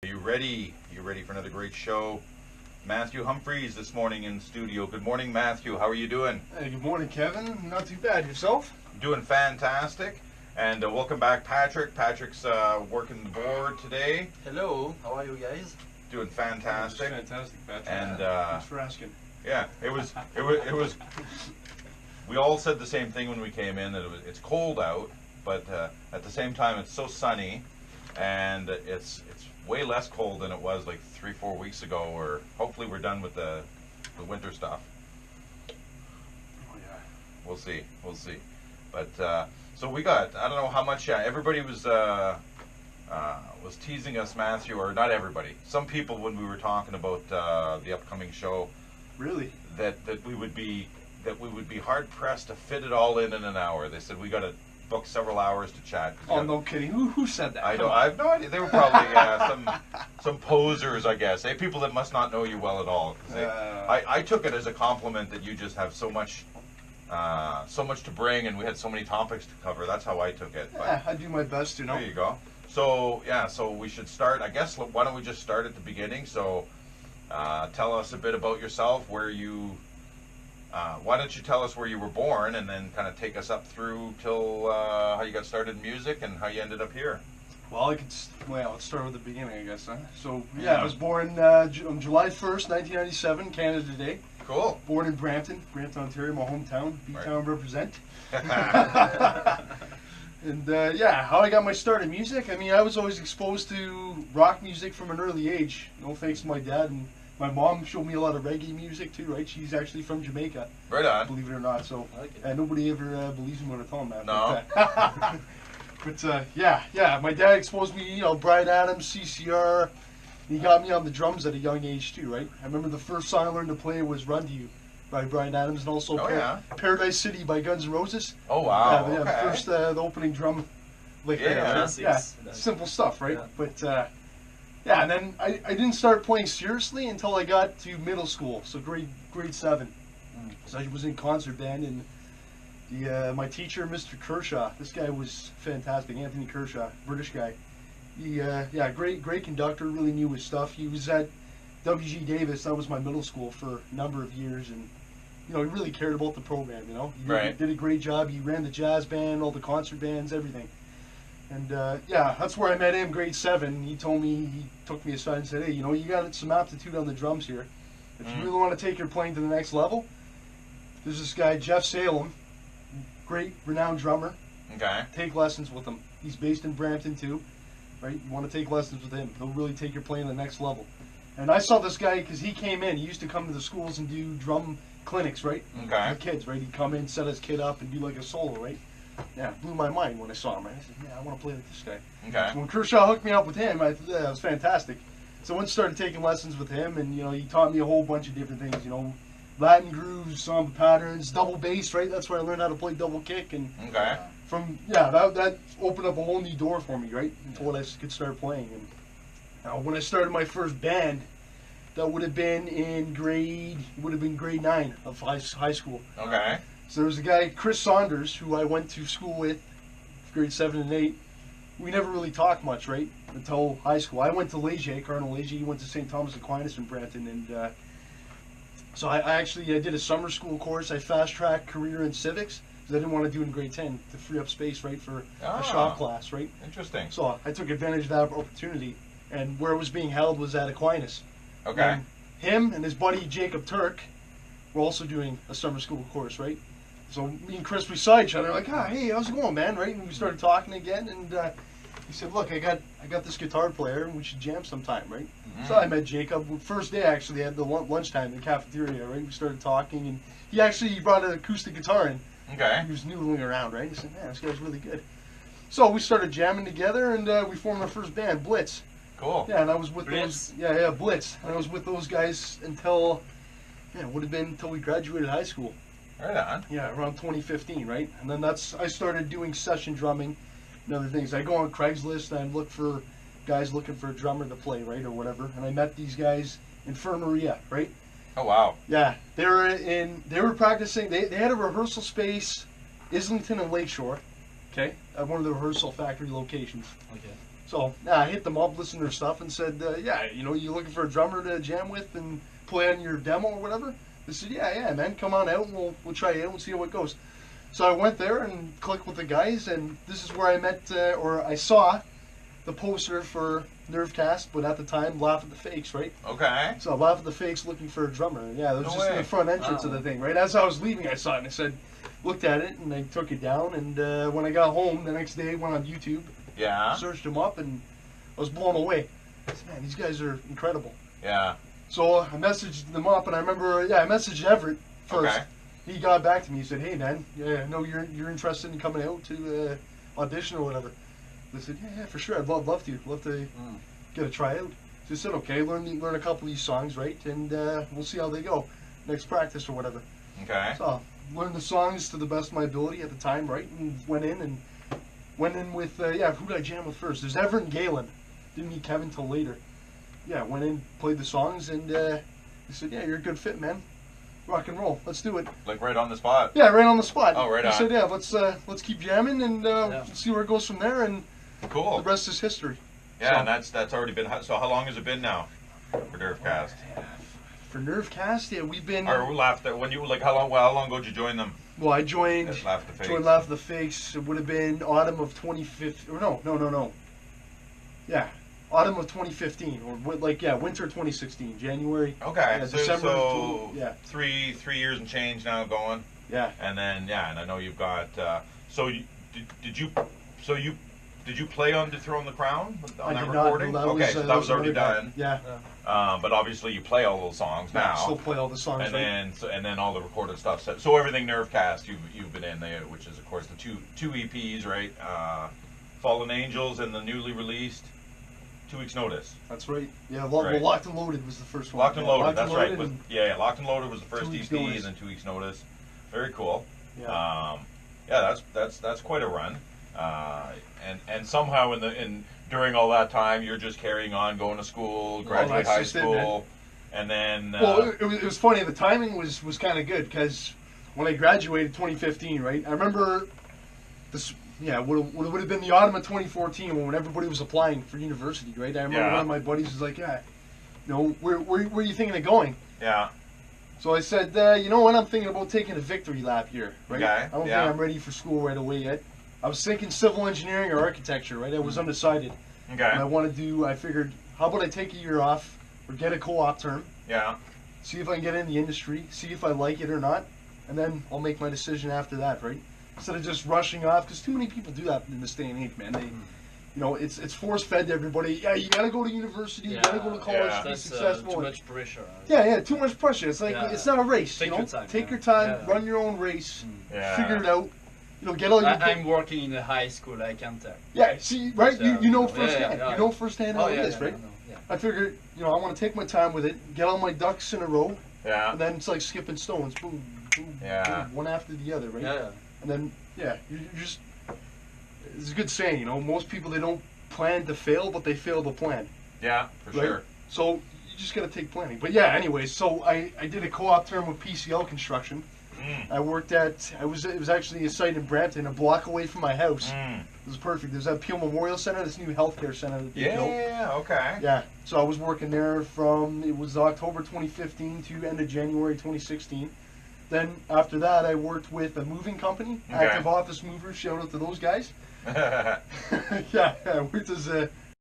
Are you ready? You ready for another great show? Matthew Humphreys this morning in studio. Good morning, Matthew. How are you doing? Hey, good morning, Kevin. Not too bad. Yourself? Doing fantastic. And welcome back, Patrick. Patrick's working the board today. Hello. How are you guys? Doing fantastic. Fantastic, Patrick. And thanks for asking. yeah, it was. We all said the same thing when we came in that it's cold out, but at the same time it's so sunny, and it's way less cold than it was like 3-4 weeks ago. Or hopefully we're done with the winter stuff. Oh yeah. We'll see. But so we got, I don't know how much. Everybody was teasing us, Matthew, or not everybody. Some people, when we were talking about the upcoming show, Really? that we would be hard pressed to fit it all in an hour. They said we got to book several hours to chat. Oh, no kidding. Who said that? I have no idea. They were probably some posers, I guess. People that must not know you well at all. 'Cause I took it as a compliment that you just have so much to bring, and we had so many topics to cover. That's how I took it. But Yeah, I do my best, you know. there you go. So yeah, so we should start. I guess why don't we just start at the beginning? So tell us a bit about yourself. Why don't you tell us where you were born, and then kind of take us up through till how you got started in music and how you ended up here. Well, let's start with the beginning, I guess, huh? So, yeah, I was born on July 1st, 1997, Canada Day. Cool. Born in Brampton, Ontario, my hometown. B-Town represent. And, yeah, how I got my start in music, I mean, I was always exposed to rock music from an early age. No thanks to my dad, and my mom showed me a lot of reggae music too, right? She's actually from Jamaica. Right on. Believe it or not. So Okay. nobody ever believes me when I tell them that. No. But yeah. My dad exposed me, Bryan Adams, CCR. He got me on the drums at a young age too, right? I remember the first song I learned to play was "Run to You" by Bryan Adams, and also "Paradise City" by Guns N' Roses. Oh wow. Yeah, okay. the first the opening drum lick. Yeah. Yeah, simple stuff, right? Yeah. But yeah, and then I didn't start playing seriously until I got to middle school, so grade 7. So I was in concert band, and my teacher, Mr. Kershaw, this guy was fantastic. Anthony Kershaw, British guy. He great conductor, really knew his stuff. He was at WG Davis, that was my middle school, for a number of years, and he really cared about the program. He did a great job. He ran the jazz band, all the concert bands, everything. And yeah, that's where I met him, grade 7. He told me, he took me aside and said, "Hey, you got some aptitude on the drums here. If you really want to take your playing to the next level, there's this guy, Jeff Salem, great, renowned drummer. Okay. Take lessons with him. He's based in Brampton too, right? You want to take lessons with him. He'll really take your playing to the next level." And I saw this guy because he came in. He used to come to the schools and do drum clinics, right? Okay. For the kids, right? He'd come in, set his kid up, and do like a solo, right? Yeah, blew my mind when I saw him. I said, "Yeah, I want to play like this guy." Okay. So when Kershaw hooked me up with him, it was fantastic. So I went and started taking lessons with him, and he taught me a whole bunch of different things. Latin grooves, samba patterns, double bass, right? That's where I learned how to play double kick, and Okay. that opened up a whole new door for me, right? Until I could start playing. And when I started my first band, that would have been grade 9 of high school. Okay. So there was a guy, Chris Saunders, who I went to school with, grade 7 and 8. We never really talked much, right, until high school. I went to Leger, Cardinal Leger. He went to St. Thomas Aquinas in Brampton, and so I did a summer school course. I fast-tracked career in civics because I didn't want to do it in grade 10 to free up space, right, for a shop class, right? Interesting. So I took advantage of that opportunity, and where it was being held was at Aquinas. Okay. And him and his buddy Jacob Turk were also doing a summer school course, right? So me and Chris, we saw each other, like, "Hey, how's it going, man?" Right? And we started talking again, and he said, "Look, I got this guitar player, and we should jam sometime, right?" So I met Jacob first day, actually, at the lunchtime in the cafeteria, right? We started talking, and he brought an acoustic guitar in. Okay. He was noodling around, right? He said, "Man, this guy's really good." So we started jamming together, and we formed our first band, Blitz. Cool. Yeah, and I was with Blitz? Blitz. And I was with those guys until, it would have been until we graduated high school. Right on. Yeah, around 2015, right? And then I started doing session drumming and other things. I go on Craigslist and I look for guys looking for a drummer to play, right, or whatever. And I met these guys in Maria, right? Oh wow. Yeah, they were practicing. They had a rehearsal space, Islington and Lakeshore, okay, at one of the rehearsal factory locations. Okay. So I hit them up, listened to their stuff, and said, yeah, you know, you looking for a drummer to jam with and play on your demo or whatever? They said, yeah, man, come on out and we'll try it out and see how it goes. So I went there and clicked with the guys, and this is where I met, or I saw the poster for Nervecast, but at the time, Laugh at the Fakes, right? Okay. So Laugh at the Fakes looking for a drummer. Yeah, it was No just in way. the front entrance of the thing, right? As I was leaving, I saw it and I said, looked at it and I took it down. And when I got home the next day, went on YouTube, Yeah. searched them up, and I was blown away. I said, man, these guys are incredible. Yeah. So I messaged them up, and I remember, I messaged Everett first. Okay. He got back to me. He said, hey, man, I know you're interested in coming out to audition or whatever. I said, yeah, for sure. I'd love to. Love to get a tryout. So I said, okay, learn a couple of these songs, right? And we'll see how they go next practice or whatever. Okay. So learned the songs to the best of my ability at the time, right? And went in with, who did I jam with first? There's Everett and Galen. Didn't meet Kevin till later. Yeah, went in, played the songs, and he said, yeah, you're a good fit, man. Rock and roll. Let's do it. Like right on the spot. Yeah, right on the spot. Oh, right he on. said, yeah, let's keep jamming and see where it goes from there, and Cool. the rest is history. Yeah, So- and that's already been. So how long has it been now for Nervecast? For Nervecast, yeah, we've been. Or Laugh at when you like how long ago did you join them? Well, I joined. At Laugh at the Fakes. Joined Laugh at the Fakes. It would have been autumn of 2015. Or no. Yeah, autumn of 2015, or winter 2016, January. Okay, Yeah, so, December. so Yeah. 3 years and change now going, Yeah. and then and I know you've got. So did you play on Dethrone the Crown on I that did not. recording? No, Okay, so that was already another guy. done. Yeah. But obviously you play all those songs now. Still play all the songs. And right? then all the recorded stuff. So everything Nervecast you've been in there, which is of course the two EPs, right? Fallen Angels and the newly released 2 Weeks Notice. That's right. Yeah. Right. Well, Locked and Loaded was the first one. Locked and Loaded, that's right. and Locked and Loaded was the first 2 Weeks EP, Notice. and then 2 Weeks Notice. Very cool. Yeah. That's quite a run. And somehow during all that time, you're just carrying on, going to school, graduate that's high just it, school, and then. Well, it was funny. The timing was kind of good because when I graduated 2015, right? I remember this. Yeah, would have been the autumn of 2014 when everybody was applying for university, right? I remember one of my buddies was like, "Yeah, where are you thinking of going?" Yeah. So I said, you know what? I'm thinking about taking a victory lap here, right? Okay, I don't think I'm ready for school right away yet. I was thinking civil engineering or architecture, right? I was undecided. Okay. And I figured, how about I take a year off or get a co-op term, Yeah. see if I can get in the industry, see if I like it or not, and then I'll make my decision after that, right? Instead of just rushing off, because too many people do that in this day and age, man. It's force-fed to everybody. Yeah, you gotta go to university, you gotta go to college to be That's successful. too much pressure. Yeah, too much pressure. It's like, it's not a race, Take you know? your time, Take yeah. your time, Yeah. run your own race, Yeah. figure it out, get all your... I'm working in a high school, I can tell. Yeah, see, right? You know firsthand. yeah. You know firsthand how it is, right? Yeah. I figured, I want to take my time with it, get all my ducks in a row, Yeah. and then it's like skipping stones. Boom, boom, Yeah. boom, one after the other, right? Yeah. And then, you're just... It's a good saying, most people, they don't plan to fail, but they fail to plan. Yeah, for Right? sure. So, you just got to take planning. But yeah, anyways, so I did a co-op term with PCL Construction. I worked it was actually a site in Brampton, a block away from my house. It was perfect. There's that Peel Memorial Center, this new healthcare center that they built. Yeah, okay. Yeah, so I was working there it was October 2015 to end of January 2016. Then after that, I worked with a moving company, Okay. Active Office Movers. Shout out to those guys. Yeah, I worked as